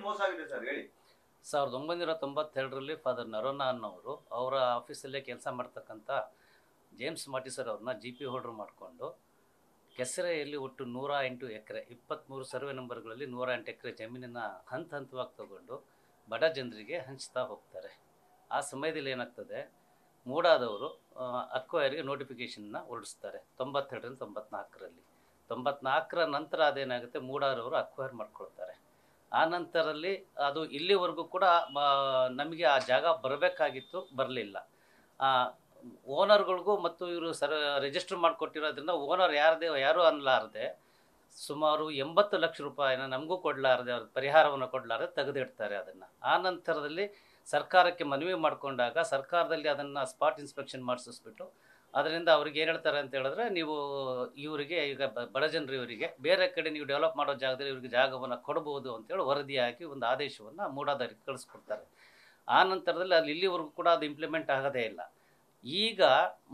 ಮೋಸ ಆಗಿದೆ ಸರ್ ಹೇಳಿ. 1992ರಲ್ಲಿ ಫಾದರ್ ನರೋನಾ ಅನ್ನೋರು ಅವರ ಆಫೀಸಲ್ಲೇ ಕೆಲಸ ಮಾಡ್ತಕ್ಕಂಥ ಜೇಮ್ಸ್ ಮಾಟಿ ಸರ್ ಅವ್ರನ್ನ GP ಹೋಲ್ಡರ್ ಮಾಡಿಕೊಂಡು ಕೆಸರೆಯಲ್ಲಿ ಒಟ್ಟು 108 ಎಕರೆ 23 ಸರ್ವೆ ನಂಬರ್ಗಳಲ್ಲಿ 108 ಎಕರೆ ಜಮೀನನ್ನು ಹಂತವಾಗಿ ತಗೊಂಡು ಬಡ ಜನರಿಗೆ ಹಂಚ್ತಾ ಹೋಗ್ತಾರೆ. ಆ ಸಮಯದಲ್ಲಿ ಏನಾಗ್ತದೆ, ಮೂಡಾದವರು ಅಕ್ವೈರ್ಗೆ ನೋಟಿಫಿಕೇಷನ್ನ ಹೊರಡಿಸ್ತಾರೆ 92ರಿಂದ 94ರಲ್ಲಿ. 94ರ ನಂತರ ಅದೇನಾಗುತ್ತೆ, ಮೂಡಾದವರು ಅಕ್ವೈರ್ ಮಾಡ್ಕೊಳ್ತಾರೆ. ಆ ನಂತರದಲ್ಲಿ ಅದು ಇಲ್ಲಿವರೆಗೂ ಕೂಡ ನಮಗೆ ಆ ಜಾಗ ಬರಬೇಕಾಗಿತ್ತು, ಬರಲಿಲ್ಲ. ಓನರ್ಗಳಿಗೂ ಮತ್ತು ಇವರು ರಿಜಿಸ್ಟರ್ ಮಾಡಿಕೊಟ್ಟಿರೋದ್ರಿಂದ ಓನರ್ ಯಾರು ಅನ್ನಲಾರದೆ ಸುಮಾರು 80 ಲಕ್ಷ ರೂಪಾಯಿನ ನಮಗೂ ಕೊಡಲಾರದೆ, ಅವ್ರ ಪರಿಹಾರವನ್ನು ಕೊಡಲಾರದೆ ತೆಗೆದಿಡ್ತಾರೆ ಅದನ್ನು. ಆ ನಂತರದಲ್ಲಿ ಸರ್ಕಾರಕ್ಕೆ ಮನವಿ ಮಾಡಿಕೊಂಡಾಗ ಸರ್ಕಾರದಲ್ಲಿ ಅದನ್ನು ಸ್ಪಾಟ್ ಇನ್ಸ್ಪೆಕ್ಷನ್ ಮಾಡಿಸಿಸ್ಬಿಟ್ಟು ಅದರಿಂದ ಅವ್ರಿಗೆ ಏನು ಹೇಳ್ತಾರೆ ಅಂತ ಹೇಳಿದ್ರೆ, ನೀವು ಇವರಿಗೆ ಈಗ ಬಡ ಜನರಿವರಿಗೆ ಬೇರೆ ಕಡೆ ನೀವು ಡೆವಲಪ್ ಮಾಡೋ ಜಾಗದಲ್ಲಿ ಇವ್ರಿಗೆ ಜಾಗವನ್ನು ಕೊಡ್ಬೋದು ಅಂತೇಳಿ ವರದಿಯಾಗಿ ಒಂದು ಆದೇಶವನ್ನು ಮೂಡಾದವರಿಗೆ ಕಳಿಸ್ಕೊಡ್ತಾರೆ. ಆ ನಂತರದಲ್ಲಿ ಅಲ್ಲಿ ಇಲ್ಲಿವರೆಗೂ ಕೂಡ ಅದು ಇಂಪ್ಲಿಮೆಂಟ್ ಆಗೋದೇ ಇಲ್ಲ. ಈಗ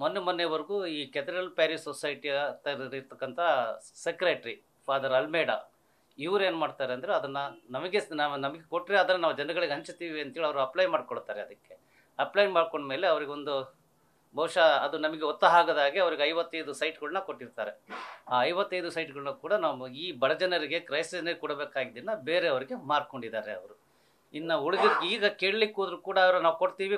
ಮೊನ್ನೆವರೆಗೂ ಈ ಕೆಥಡ್ರಲ್ ಪ್ಯಾರಿಸ್ ಸೊಸೈಟಿಯ ಇರ್ತಕ್ಕಂಥ ಸೆಕ್ರೆಟ್ರಿ ಫಾದರ್ ಅಲ್ಮೇಡಾ ಇವ್ರೇನು ಮಾಡ್ತಾರೆ ಅಂದರೆ, ಅದನ್ನು ನಮಗೆ ಕೊಟ್ಟರೆ ಅದನ್ನು ನಾವು ಜನಗಳಿಗೆ ಹಂಚ್ತೀವಿ ಅಂತೇಳಿ ಅವರು ಅಪ್ಲೈ ಮಾಡ್ಕೊಳ್ತಾರೆ. ಅದಕ್ಕೆ ಅಪ್ಲೈ ಮಾಡ್ಕೊಂಡ್ಮೇಲೆ ಅವರಿಗೊಂದು ಬಹುಶಃ ಅದು ನಮಗೆ ಒತ್ತಾಗದಾಗೆ ಅವ್ರಿಗೆ 55 ಸೈಟ್ಗಳನ್ನ ಕೊಟ್ಟಿರ್ತಾರೆ. ಆ 55 ಸೈಟ್ಗಳನ್ನ ಕೂಡ ನಾವು ಈ ಬಡ ಜನರಿಗೆ ಕ್ರೈಸ್ತರಿಗೆ ಕೊಡಬೇಕಾಗಿದ್ದನ್ನು ಬೇರೆಯವರಿಗೆ ಮಾರ್ಕೊಂಡಿದ್ದಾರೆ ಅವರು. ಇನ್ನು ಉಳಿದಿದ್ದು ಈಗ ಕೇಳಲಿಕ್ಕೆ ಹೋದ್ರು ಕೂಡ ಅವರು ನಾವು ಕೊಡ್ತೀವಿ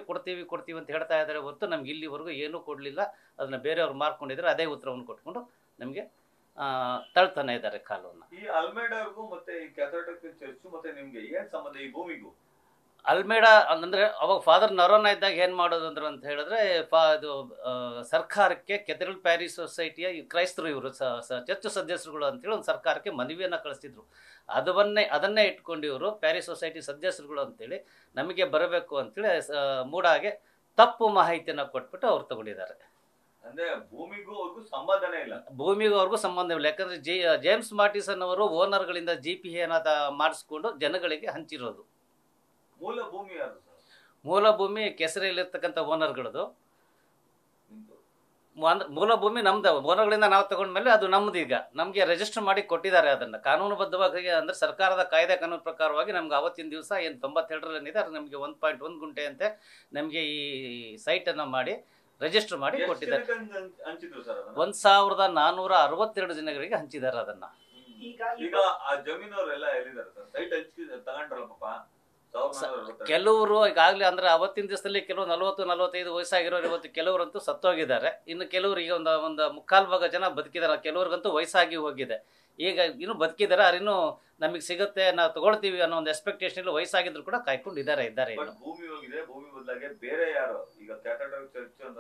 ಅಂತ ಹೇಳ್ತಾ ಇದ್ದಾರೆ ಹೊರತು ನಮ್ಗೆ ಇಲ್ಲಿವರೆಗೂ ಏನೂ ಕೊಡಲಿಲ್ಲ. ಅದನ್ನು ಬೇರೆಯವ್ರು ಮಾರ್ಕೊಂಡಿದ್ದಾರೆ. ಅದೇ ಉತ್ತರವನ್ನು ಕೊಟ್ಕೊಂಡು ನಮಗೆ ತಳ್ತಾನೆ ಇದ್ದಾರೆ ಕಾಲವನ್ನು. ಈ ಅಲ್ಮೇಡಾರ್ಗೂ ಮತ್ತೆ ಈ ಕ್ಯಾಥೋಲಿಕ್ ಚರ್ಚ್ ಮತ್ತೆ ನಿಮ್ಗೆ ಏನ್ ಸಂಬಂಧ ಈ ಭೂಮಿಗೂ? ಅಲ್ಮೇಡಾ ಅಂದರೆ ಅವಾಗ ಫಾದರ್ ನರೋನಾ ಇದ್ದಾಗ ಏನು ಮಾಡೋದು ಅಂದ್ರೆ ಅಂತ ಹೇಳಿದ್ರೆ, ಇದು ಸರ್ಕಾರಕ್ಕೆ ಕೆಥಡ್ರಲ್ ಪ್ಯಾರಿಸ್ ಸೊಸೈಟಿಯ ಕ್ರೈಸ್ತರು ಇವರು ಚರ್ಚ್ ಸದಸ್ಯರುಗಳು ಅಂತೇಳಿ ಒಂದು ಸರ್ಕಾರಕ್ಕೆ ಮನವಿಯನ್ನು ಕಳಿಸ್ತಿದ್ರು. ಅದನ್ನೇ ಇಟ್ಕೊಂಡು ಇವರು ಪ್ಯಾರಿಸ್ ಸೊಸೈಟಿ ಸದಸ್ಯರುಗಳು ಅಂತೇಳಿ ನಮಗೆ ಬರಬೇಕು ಅಂತೇಳಿ ಮೂಡಾಗೆ ತಪ್ಪು ಮಾಹಿತಿಯನ್ನು ಕೊಟ್ಬಿಟ್ಟು ಅವ್ರು ತಗೊಂಡಿದ್ದಾರೆ. ಅಂದ್ರೆ ಭೂಮಿಗೂ ಅವ್ರಿಗೂ ಸಂಬಂಧನೇ ಇಲ್ಲ. ಭೂಮಿಗೂ ಅವ್ರಿಗೂ ಸಂಬಂಧವಿಲ್ಲ. ಯಾಕಂದ್ರೆ ಜೇಮ್ಸ್ ಮಾಟಿಸನ್ ಅವರು ಓನರ್ಗಳಿಂದ GP ಏನಾದ ಮಾಡಿಸ್ಕೊಂಡು ಜನಗಳಿಗೆ ಹಂಚಿರೋದು. ಮೂಲ ಭೂಮಿ ಕೆಸರೆಯಲ್ಲಿರ್ತಕ್ಕಂಥ ಓನರ್ಗಳದು. ಮೂಲ ಭೂಮಿ ನಮ್ದು, ಓನರ್ಗಳಿಂದ ನಾವು ತಗೊಂಡ್ಮೇಲೆ ಅದು ನಮ್ದು. ಈಗ ನಮಗೆ ರಿಜಿಸ್ಟರ್ ಮಾಡಿ ಕೊಟ್ಟಿದ್ದಾರೆ. ಅದನ್ನು ಕಾನೂನುಬದ್ಧವಾಗಿ ಅಂದರೆ ಸರ್ಕಾರದ ಕಾಯ್ದೆ ಕಾನೂನು ಪ್ರಕಾರವಾಗಿ ನಮ್ಗೆ ಅವತ್ತಿನ ದಿವಸ ಏನು 92ರಲ್ಲಿ ಏನಿದೆ ಅದು ನಮಗೆ 1.1 ಗುಂಟೆ ಅಂತೆ ನಮಗೆ ಈ ಸೈಟನ್ನು ಮಾಡಿ ರಿಜಿಸ್ಟರ್ ಮಾಡಿ ಕೊಟ್ಟಿದ್ದಾರೆ. 1462 ಜನಗಳಿಗೆ ಹಂಚಿದ್ದಾರೆ ಅದನ್ನ. ಈಗ ಆ ಜಮೀನವರೆಲ್ಲ ಎಲ್ಲಿದ್ದಾರೆ ಸರ್? ಸೈಟ್ ಹಂಚಿದ್ರೆ ತಗೊಂಡ್ರಲ್ಲ ಪಾಪ. ಕೆಲವರು ಈಗಾಗಲೇ ಅಂದ್ರೆ ಅವತ್ತಿನ ದಿವಸದಲ್ಲಿ ಕೆಲವು 40-45 ವಯಸ್ಸಾಗಿರೋರು ಇವತ್ತು ಕೆಲವರಂತೂ ಸತ್ತೋಗಿದ್ದಾರೆ. ಇನ್ನು ಕೆಲವರು ಈಗ ಒಂದು ಮುಕ್ಕಾಲು ಭಾಗ ಜನ ಬದುಕಿದ್ದಾರೆ. ಕೆಲವ್ರಿಗಂತೂ ವಯಸ್ಸಾಗಿ ಹೋಗಿದೆ. ಈಗ ಇನ್ನೂ ಬದುಕಿದ್ದಾರೆ, ಅವ್ರಿನ್ನೂ ನಮಗೆ ಸಿಗುತ್ತೆ, ನಾವು ತಗೊಳ್ತೀವಿ ಅನ್ನೋ ಒಂದು ಎಕ್ಸ್ಪೆಕ್ಟೇಷನ್ ವಯಸ್ಸಾಗಿದ್ರು ಕೂಡ ಕಾಯ್ಕೊಂಡಿದ್ದಾರೆ. ಭೂಮಿ ಹೋಗಿದೆ, ಭೂಮಿ ಬದಲಾಗಿ ಬೇರೆ ಯಾರು ಈಗ ಕ್ಯಾಥೋಲಿಕ್ ಚರ್ಚ್ ಅಂತ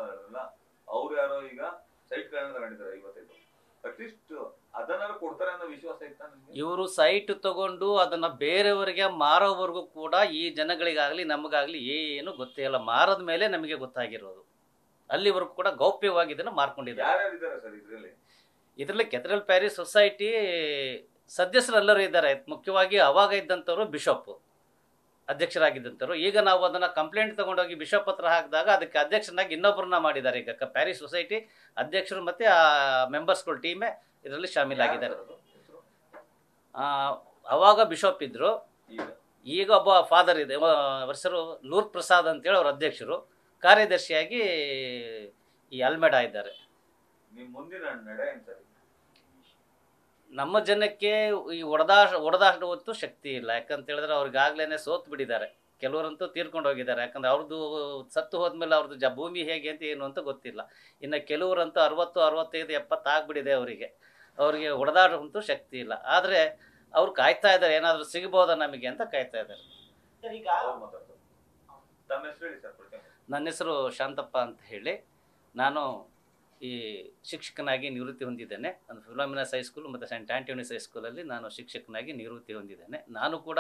ಅವ್ರು ಯಾರೋ ಈಗ ಸೈಟ್ ತಗೊಂಡಿದ್ದಾರೆ 55. ಅಟ್ಲೀಸ್ಟ್ ಅದನ್ನಾರು ಕೊಡ್ತಾರೆ ಅನ್ನೋ ವಿಶ್ವಾಸ ಇತ್ತಾ ನಿಮಗೆ? ಇವರು ಸೈಟ್ ತಗೊಂಡು ಅದನ್ನ ಬೇರೆಯವರಿಗೆ ಮಾರೋವರೆಗೂ ಕೂಡ ಈ ಜನಗಳಿಗಾಗ್ಲಿ ನಮಗಾಗ್ಲಿ ಏನು ಗೊತ್ತೇ ಇಲ್ಲ. ಮಾರದ ಮೇಲೆ ನಮಗೆ ಗೊತ್ತಾಗಿರೋದು. ಅಲ್ಲಿವರೆಗೂ ಕೂಡ ಗೌಪ್ಯವಾಗಿ ಇದನ್ನ ಮಾರ್ಕೊಂಡಿದ್ದಾರೆ. ಇದರಲ್ಲಿ ಕೆಥಡ್ರಲ್ ಪ್ಯಾರಿಸ್ ಸೊಸೈಟಿ ಸದಸ್ಯರೆಲ್ಲರೂ ಇದ್ದಾರೆ. ಮುಖ್ಯವಾಗಿ ಅವಾಗ ಇದ್ದಂಥವ್ರು ಬಿಷಪ್ ಅಧ್ಯಕ್ಷರಾಗಿದ್ದಂಥವ್ರು. ಈಗ ನಾವು ಅದನ್ನು ಕಂಪ್ಲೇಂಟ್ ತಗೊಂಡೋಗಿ ಬಿಷಪ್ ಹತ್ರ ಹಾಕಿದಾಗ ಅದಕ್ಕೆ ಅಧ್ಯಕ್ಷನಾಗಿ ಇನ್ನೊಬ್ಬರನ್ನ ಮಾಡಿದ್ದಾರೆ. ಈಗ ಪ್ಯಾರಿಸ್ ಸೊಸೈಟಿ ಅಧ್ಯಕ್ಷರು ಮತ್ತು ಆ ಮೆಂಬರ್ಸ್ಗಳ ಟೀಮೇ ಇದರಲ್ಲಿ ಶಾಮೀಲಾಗಿದ್ದಾರೆ. ಅವಾಗ ಬಿಷಪ್ ಇದ್ದರು, ಈಗ ಒಬ್ಬ ಫಾದರ್ ಇದೆ, ಹೆಸರು ಲೂರ್ ಪ್ರಸಾದ್ ಅಂತೇಳಿ ಅವ್ರ ಅಧ್ಯಕ್ಷರು. ಕಾರ್ಯದರ್ಶಿಯಾಗಿ ಈ ಅಲ್ಮೇಡಾ ಇದ್ದಾರೆ. ನಮ್ಮ ಜನಕ್ಕೆ ಈ ಹೊಡೆದಾಡುವತ್ತು ಶಕ್ತಿ ಇಲ್ಲ. ಯಾಕಂತ ಹೇಳಿದ್ರೆ ಅವ್ರಿಗಾಗ್ಲೇ ಸೋತು ಬಿಟ್ಟಿದ್ದಾರೆ. ಕೆಲವರಂತೂ ತೀರ್ಕೊಂಡು ಹೋಗಿದ್ದಾರೆ. ಯಾಕಂದ್ರೆ ಅವ್ರದ್ದು ಸತ್ತು ಹೋದ್ಮೇಲೆ ಅವ್ರದ್ದು ಭೂಮಿ ಹೇಗೆ ಅಂತ ಏನು ಅಂತ ಗೊತ್ತಿಲ್ಲ. ಇನ್ನು ಕೆಲವರಂತೂ 60, 65, 70 ಆಗ್ಬಿಟ್ಟಿದೆ ಅವರಿಗೆ. ಅವ್ರಿಗೆ ಹೊಡೆದಾಡುವಂತೂ ಶಕ್ತಿ ಇಲ್ಲ. ಆದರೆ ಅವ್ರು ಕಾಯ್ತಾ ಇದ್ದಾರೆ, ಏನಾದರೂ ಸಿಗಬಹುದಾ ನಮಗೆ ಅಂತ ಕಾಯ್ತಾ ಇದ್ದಾರೆ. ನನ್ನ ಹೆಸರು ಶಾಂತಪ್ಪ ಅಂತ ಹೇಳಿ, ನಾನು ಈ ಶಿಕ್ಷಕನಾಗಿ ನಿವೃತ್ತಿ ಹೊಂದಿದ್ದೇನೆ. ಒಂದು ಫಿಲೋಮಿನಸ್ ಹೈಸ್ಕೂಲ್ ಮತ್ತು ಸೆಂಟ್ ಆಂಟೋನಿಸ್ ಹೈಸ್ಕೂಲಲ್ಲಿ ನಾನು ಶಿಕ್ಷಕನಾಗಿ ನಿವೃತ್ತಿ ಹೊಂದಿದ್ದೇನೆ. ನಾನು ಕೂಡ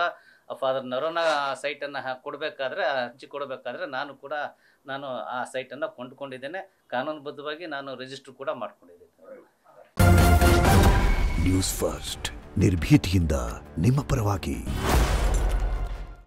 ಫಾದರ್ ನರೋನಾ ಸೈಟನ್ನು ಹಂಚಿಕೊಡಬೇಕಾದ್ರೆ ನಾನು ಆ ಸೈಟನ್ನು ಕೊಂಡುಕೊಂಡಿದ್ದೇನೆ. ಕಾನೂನುಬದ್ಧವಾಗಿ ನಾನು ರಿಜಿಸ್ಟರ್ ಕೂಡ ಮಾಡ್ಕೊಂಡಿದ್ದೇನೆ. ನ್ಯೂಸ್ ಫಸ್ಟ್ ನಿರ್ಭೀತಿಯಿಂದ ನಿಮ್ಮ ಪರವಾಗಿ.